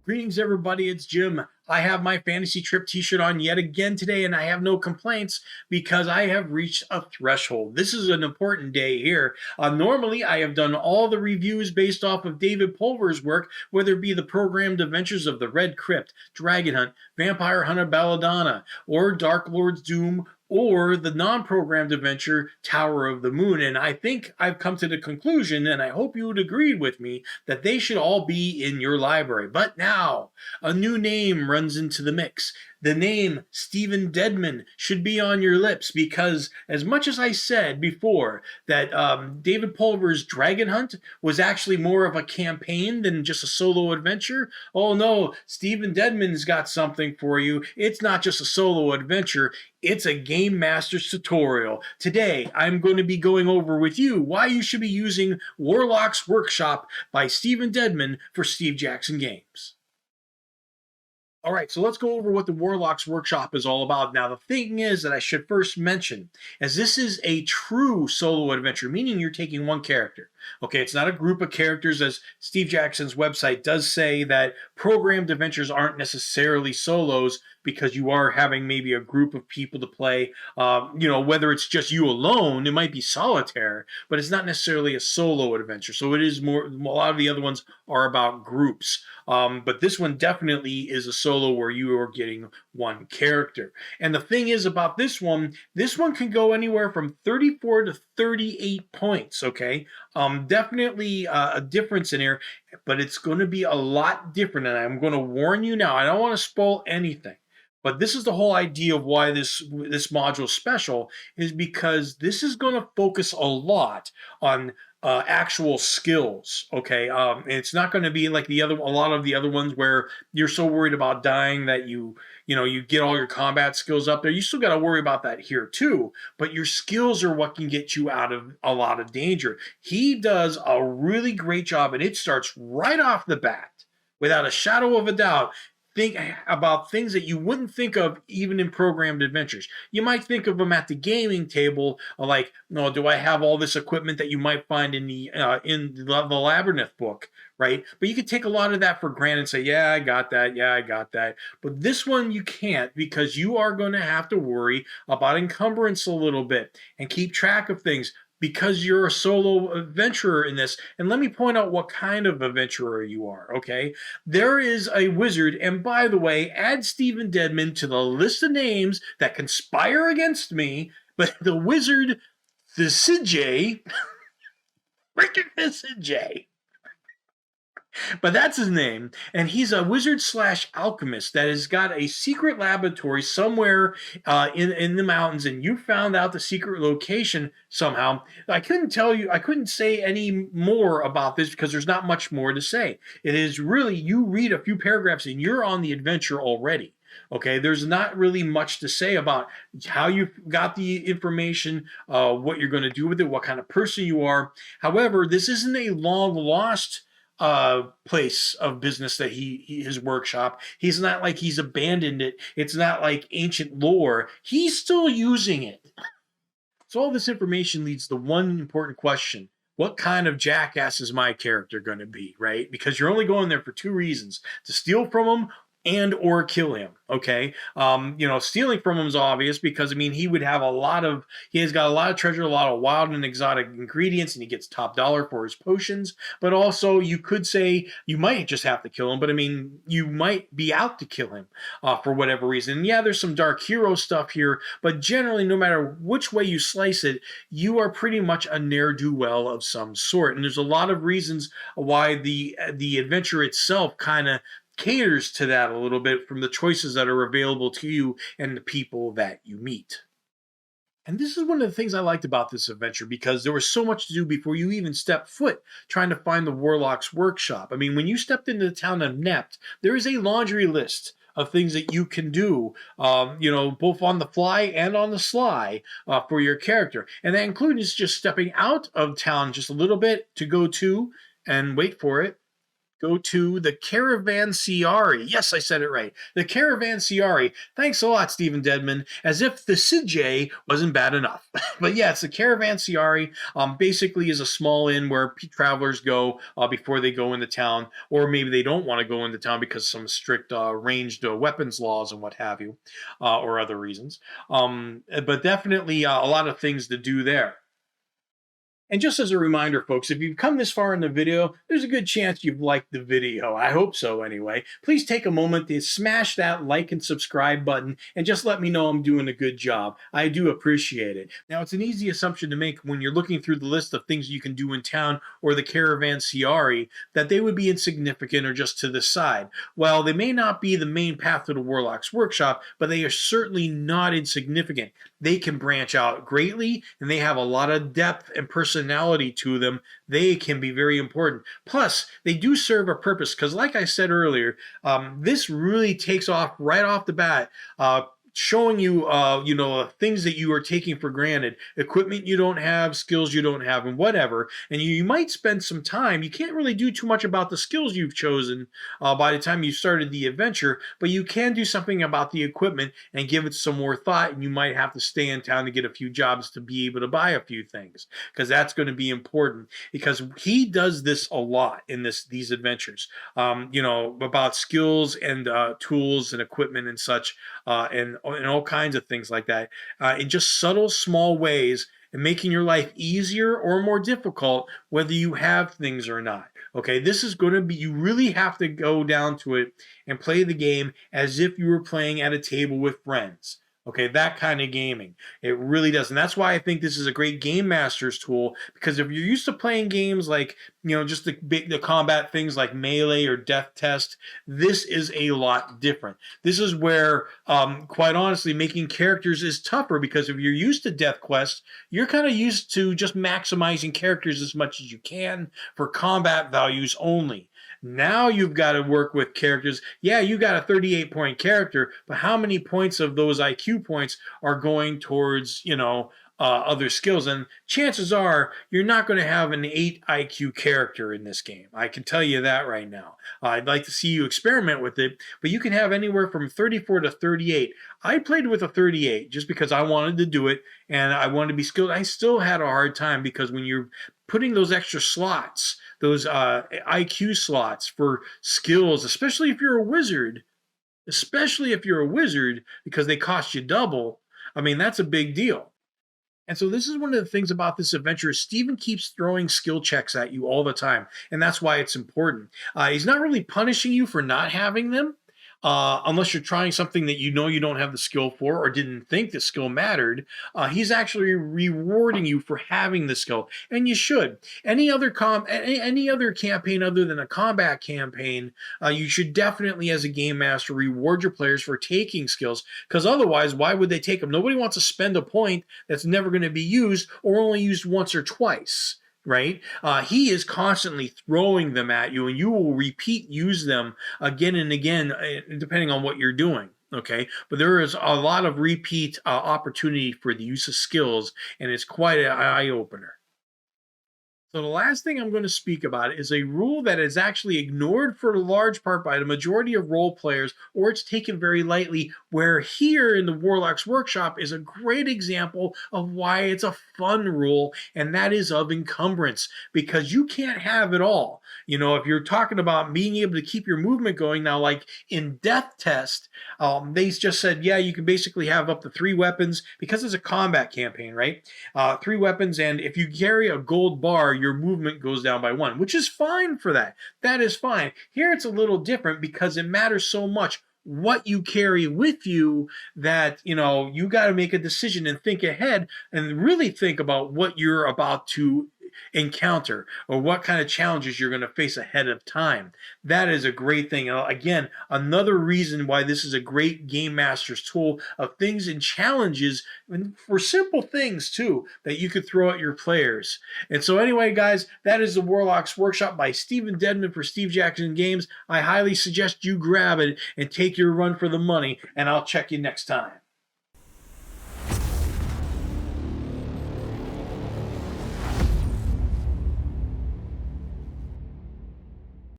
Greetings, everybody. It's Jim. I have my fantasy trip t-shirt on yet again today, and I have no complaints because I have reached a threshold. This is an important day here. Normally, I have done all the reviews based off of David Pulver's work, whether it be the programmed adventures of the Red Crypt, Dragon Hunt, Vampire Hunter Belladonna, or Dark Lord's Doom, or the non-programmed adventure Tower of the Moon. And I think I've come to the conclusion, and I hope you would agree with me, that they should all be in your library. But now, a new name runs into the mix. The name Stephen Deadman should be on your lips because, as much as I said before that David Pulver's Dragon Hunt was actually more of a campaign than just a solo adventure, oh no, Stephen Deadman's got something for you. It's not just a solo adventure, it's a Game Master's tutorial. Today, I'm going to be going over with you why you should be using Warlock's Workshop by Stephen Deadman for Steve Jackson Games. All right, so let's go over what the Warlock's Workshop is all about. Now, the thing is that I should first mention, as this is a true solo adventure, meaning you're taking one character. Okay, it's not a group of characters, as Steve Jackson's website does say that programmed adventures aren't necessarily solos because you are having maybe a group of people to play. Whether it's just you alone, it might be solitaire, but it's not necessarily a solo adventure. So it is more, a lot of the other ones are about groups. But this one definitely is a solo where you are getting one character. And the thing is about this one can go anywhere from 34 to 38 points, okay? Definitely a difference in here, but it's going to be a lot different, and I'm going to warn you now. I don't want to spoil anything, but this is the whole idea of why this module is special, is because this is going to focus a lot on actual skills. Okay, it's not going to be like a lot of the other ones where you're so worried about dying that you get all your combat skills up there. You still got to worry about that here too, but your skills are what can get you out of a lot of danger. He does a really great job, and it starts right off the bat, without a shadow of a doubt. Think about things that you wouldn't think of even in programmed adventures. You might think of them at the gaming table, like, no, do I have all this equipment that you might find in the Labyrinth book, right? But you could take a lot of that for granted and say, yeah, I got that. Yeah, I got that. But this one you can't, because you are going to have to worry about encumbrance a little bit and keep track of things, because you're a solo adventurer in this. And let me point out what kind of adventurer you are, okay? There is a wizard, and by the way, add Stephen Deadman to the list of names that conspire against me, but the wizard, the Sijay, freaking Sijay, but that's his name, and he's a wizard slash alchemist that has got a secret laboratory somewhere in the mountains, and you found out the secret location somehow. I couldn't say any more about this because there's not much more to say. It is really, you read a few paragraphs and you're on the adventure already. Okay, there's not really much to say about how you got the information, what you're going to do with it, what kind of person you are. However, this isn't a long lost place of business that his workshop. He's not like he's abandoned it. It's not like ancient lore. He's still using it. So all this information leads to one important question. What kind of jackass is my character going to be, right? Because you're only going there for two reasons: to steal from him and or kill him. Okay, stealing from him is obvious because he has got a lot of treasure, a lot of wild and exotic ingredients, and he gets top dollar for his potions. But also, you could say you might just have to kill him, but you might be out to kill him for whatever reason. And yeah, there's some dark hero stuff here, but generally, no matter which way you slice it, you are pretty much a ne'er-do-well of some sort. And there's a lot of reasons why the adventure itself kind of caters to that a little bit from the choices that are available to you and the people that you meet. And this is one of the things I liked about this adventure, because there was so much to do before you even stepped foot trying to find the Warlock's Workshop. When you stepped into the town of Nept, there is a laundry list of things that you can do, both on the fly and on the sly for your character. And that includes just stepping out of town just a little bit to go to, and wait for it, go to the Caravanserai. Yes, I said it right. The Caravanserai. Thanks a lot, Stephen Dedman. As if the CJ wasn't bad enough. But yeah, it's the Caravanserai. Basically is a small inn where travelers go before they go into town, or maybe they don't want to go into town because some strict ranged weapons laws and what have you, or other reasons. But definitely a lot of things to do there. And just as a reminder, folks, if you've come this far in the video, there's a good chance you've liked the video. I hope so anyway. Please take a moment to smash that like and subscribe button and just let me know I'm doing a good job. I do appreciate it. Now, it's an easy assumption to make when you're looking through the list of things you can do in town or the Caravanserai that they would be insignificant or just to the side. Well, they may not be the main path to the Warlock's workshop, but they are certainly not insignificant. They can branch out greatly, and they have a lot of depth and personality to them. They can be very important. Plus, they do serve a purpose because, like I said earlier, this really takes off right off the bat. Showing you, things that you are taking for granted, equipment you don't have, skills you don't have, and whatever. And you might spend some time. You can't really do too much about the skills you've chosen by the time you started the adventure, but you can do something about the equipment and give it some more thought. And you might have to stay in town to get a few jobs to be able to buy a few things, because that's going to be important. Because he does this a lot in these adventures. About skills and tools and equipment and such, and all kinds of things like that, in just subtle, small ways, and making your life easier or more difficult, whether you have things or not. Okay, this is going to be, you really have to go down to it and play the game as if you were playing at a table with friends. Okay, that kind of gaming. It really does. And that's why I think this is a great game master's tool, because if you're used to playing games like, just the combat things like Melee or Death Test, this is a lot different. This is where, quite honestly, making characters is tougher, because if you're used to Death Quest, you're kind of used to just maximizing characters as much as you can for combat values only. Now you've got to work with characters. Yeah, you got a 38-point character, but how many points of those IQ points are going towards, other skills? And chances are you're not going to have an 8 IQ character in this game. I can tell you that right now. I'd like to see you experiment with it, but you can have anywhere from 34 to 38. I played with a 38 just because I wanted to do it and I wanted to be skilled. I still had a hard time because when you're putting those extra slots, those IQ slots for skills, especially if you're a wizard, because they cost you double, I mean, that's a big deal. And so this is one of the things about this adventure. Steven keeps throwing skill checks at you all the time, and that's why it's important. He's not really punishing you for not having them, unless you're trying something that you know you don't have the skill for or didn't think the skill mattered. He's actually rewarding you for having the skill, and you should. Any other campaign other than a combat campaign, you should definitely, as a game master, reward your players for taking skills, because otherwise, why would they take them? Nobody wants to spend a point that's never going to be used or only used once or twice. Right? He is constantly throwing them at you, and you will use them again and again, depending on what you're doing. Okay, but there is a lot of repeat opportunity for the use of skills, and it's quite an eye-opener. So the last thing I'm going to speak about is a rule that is actually ignored for a large part by the majority of role players, or it's taken very lightly, where here in the Warlock's Workshop is a great example of why it's a fun rule, and that is of encumbrance, because you can't have it all. If you're talking about being able to keep your movement going, now like in Death Test, they just said, yeah, you can basically have up to 3 weapons, because it's a combat campaign, right? 3 weapons, and if you carry a gold bar, your movement goes down by 1, which is fine for that. That is fine. Here it's a little different because it matters so much what you carry with you that, you got to make a decision and think ahead and really think about what you're about to encounter or what kind of challenges you're going to face ahead of time. That is a great thing. Again, another reason why this is a great game master's tool of things and challenges, and for simple things too, that you could throw at your players. And so anyway, guys, that is the Warlock's Workshop by Stephen Dedman for Steve Jackson Games. I highly suggest you grab it and take your run for the money, and I'll check you next time.